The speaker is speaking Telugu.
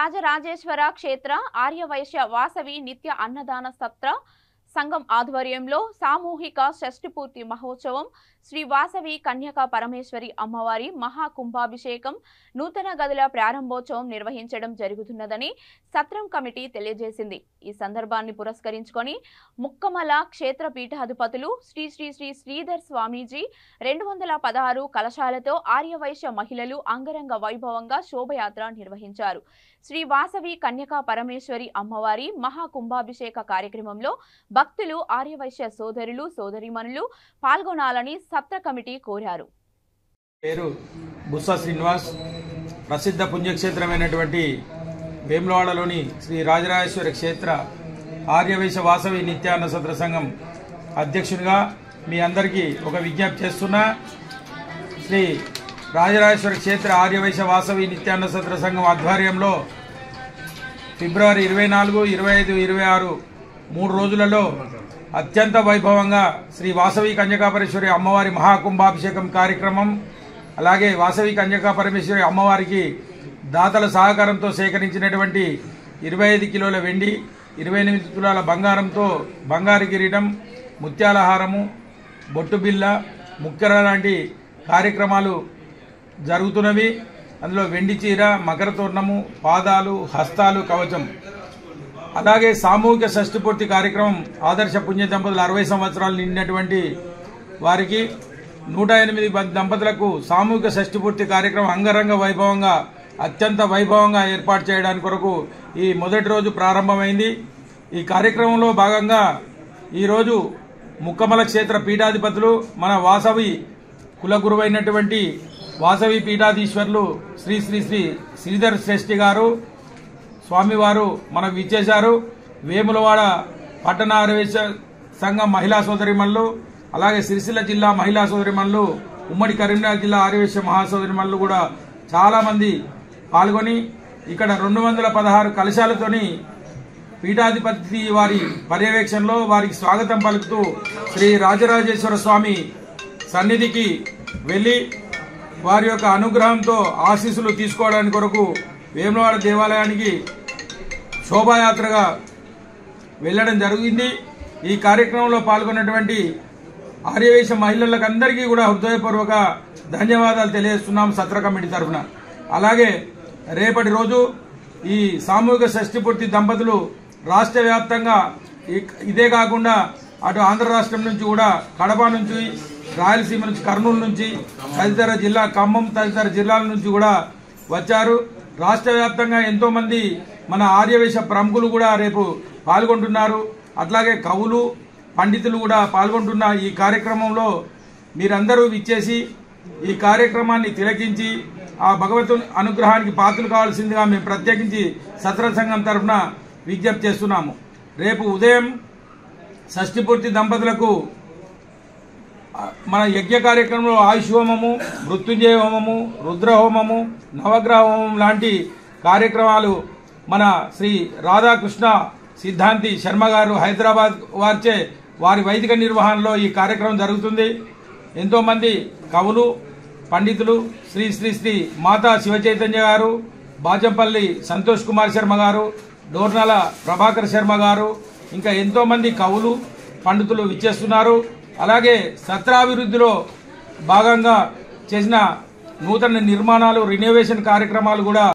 రాజరాజేశ్వర క్షేత్ర ఆర్యవైశ్య వాసవి నిత్య అన్నదాన సత్ర సంఘం ఆధ్వర్యంలో సామూహిక షష్ఠి మహోత్సవం శ్రీ వాసవి కన్యకా పరమేశ్వరి అమ్మవారి మహా కుంభాభిషేకం నూతన గదుల ప్రారంభోత్సవం నిర్వహించడం జరుగుతున్నదని సత్రం కమిటీ తెలియజేసింది। ఈ సందర్భాన్ని పురస్కరించుకొని ముక్కమల క్షేత్ర పీఠాధిపతులు శ్రీ శ్రీ శ్రీ శ్రీధర్ స్వామీజీ 216 కలశాలతో ఆర్యవైశ్య మహిళలు అంగరంగ వైభవంగా శోభయాత్ర నిర్వహించారు। శ్రీ వాసవి కన్యకా పరమేశ్వరి అమ్మవారి మహా కుంభాభిషేక కార్యక్రమంలో భక్తులు ఆర్యవైశ్య సోదరులు సోదరీమణులు పాల్గొనాలని సత్ర కమిటీ కోరారు। పేరు బుస్సా శ్రీనివాస్ ప్రసిద్ధ పుణ్యక్షేత్రమైనటువంటి వేములవాడలోని శ్రీ రాజరాజేశ్వర క్షేత్ర ఆర్యవైశ్య వాసవి నిత్యాన్న సత్ర సంఘం అధ్యక్షునిగా మీ అందరికీ ఒక విజ్ఞప్తి చేస్తున్నా। శ్రీ రాజరాజేశ్వర క్షేత్ర ఆర్యవైశ్య వాసవి నిత్యాన్న సత్ర సంఘం ఆధ్వర్యంలో ఫిబ్రవరి 24, 25, 26 3 రోజులలో అత్యంత వైభవంగా శ్రీ వాసవి కన్యకాపరమేశ్వరి అమ్మవారి మహాకుంభాభిషేకం కార్యక్రమం, అలాగే వాసవి కన్యకాపరమేశ్వరి అమ్మవారికి దాతల సహకారంతో సేకరించినటువంటి 25 కిలోల వెండి, 28 తులాల బంగారంతో బంగారు కిరీటం, ముత్యాల హారము, బొట్టు బిల్ల, ముక్కెర లాంటి కార్యక్రమాలు జరుగుతున్నవి। అందులో వెండి చీర, మకర తోరణము, పాదాలు, హస్తాలు, కవచం, అలాగే సామూహిక షష్ఠి పూర్తి కార్యక్రమం ఆదర్శ పుణ్య దంపతులు 60 సంవత్సరాలు నిండినటువంటి వారికి 108 దంపతులకు సామూహిక షష్ఠి పూర్తి కార్యక్రమం అంగరంగ వైభవంగా అత్యంత వైభవంగా ఏర్పాటు చేయడానికి కొరకు ఈ మొదటి రోజు ప్రారంభమైంది। ఈ కార్యక్రమంలో భాగంగా ఈరోజు ముక్కమల క్షేత్ర పీఠాధిపతులు మన వాసవి కులగురువైనటువంటి వాసవి పీఠాధీశ్వరులు శ్రీ శ్రీ శ్రీ శ్రీధర్ శ్రేష్ఠి గారు స్వామివారు మనకు ఇచ్చేశారు। వేములవాడ పట్టణ ఆర్యవైశ్య సంఘం మహిళా సోదరిమణులు, అలాగే సిరిసిల్ల జిల్లా మహిళా సోదరిమణులు, ఉమ్మడి కరీంనగర్ జిల్లా ఆర్యవైశ్య మహాసోదరిమణులు కూడా చాలా మంది పాల్గొని ఇక్కడ 216 కలశాలతోని పీఠాధిపతి వారి పర్యవేక్షణలో వారికి స్వాగతం పలుకుతూ శ్రీ రాజరాజేశ్వర స్వామి సన్నిధికి వెళ్లి వారి యొక్క అనుగ్రహంతో ఆశీస్సులు తీసుకోవడానికి కొరకు వేములవాడ దేవాలయానికి శోభాయాత్రగా వెళ్లడం జరిగింది। ఈ కార్యక్రమంలో పాల్గొన్నటువంటి ఆర్యవైశ్య మహిళలకు అందరికీ కూడా హృదయపూర్వక ధన్యవాదాలు తెలియజేస్తున్నాం సత్ర కమిటీ తరఫున। అలాగే రేపటి రోజు ఈ సామూహిక షష్ఠి పూర్తి దంపతులు రాష్ట్ర వ్యాప్తంగా ఇదే కాకుండా అటు ఆంధ్ర రాష్ట్రం నుంచి కూడా కడప నుంచి, రాయలసీమ నుంచి, కర్నూలు నుంచి, తదితర జిల్లా ఖమ్మం తదితర జిల్లాల నుంచి కూడా వచ్చారు। రాష్ట్ర వ్యాప్తంగా ఎంతో మంది మన ఆర్యవైశ్య ప్రముఖులు కూడా రేపు పాల్గొంటున్నారు। అట్లాగే కవులు, పండితులు కూడా పాల్గొంటున్న ఈ కార్యక్రమంలో మీరందరూ విచ్చేసి ఈ కార్యక్రమాన్ని తిలకించి ఆ భగవంతుని అనుగ్రహానికి పాత్రలు కావాల్సిందిగా మేము ప్రత్యేకించి సత్ర సంఘం తరఫున విజ్ఞప్తి చేస్తున్నాము। రేపు ఉదయం షష్ఠి పూర్తి దంపతులకు మన యజ్ఞ కార్యక్రమంలో ఆయుష్ హోమము, మృత్యుంజయ హోమము, రుద్ర హోమము, నవగ్రహ హోమం లాంటి కార్యక్రమాలు మన శ్రీ రాధాకృష్ణ సిద్ధాంతి శర్మ గారు హైదరాబాద్ వారిచే వారి వైదిక నిర్వహణలో ఈ కార్యక్రమం జరుగుతుంది। ఎంతో మంది కవులు, పండితులు, శ్రీ శ్రీ శ్రీ మాతా శివచైతన్య గారు, బాచంపల్లి సంతోష్ కుమార్ శర్మ గారు, డోర్నల ప్రభాకర్ శర్మ గారు, ఇంకా ఎంతో మంది కవులు, పండితులు విచ్చేస్తున్నారు। అలాగే సత్రాభివృద్ధిలో భాగంగా చేసిన నూతన నిర్మాణాలు, రినోవేషన్ కార్యక్రమాలు కూడా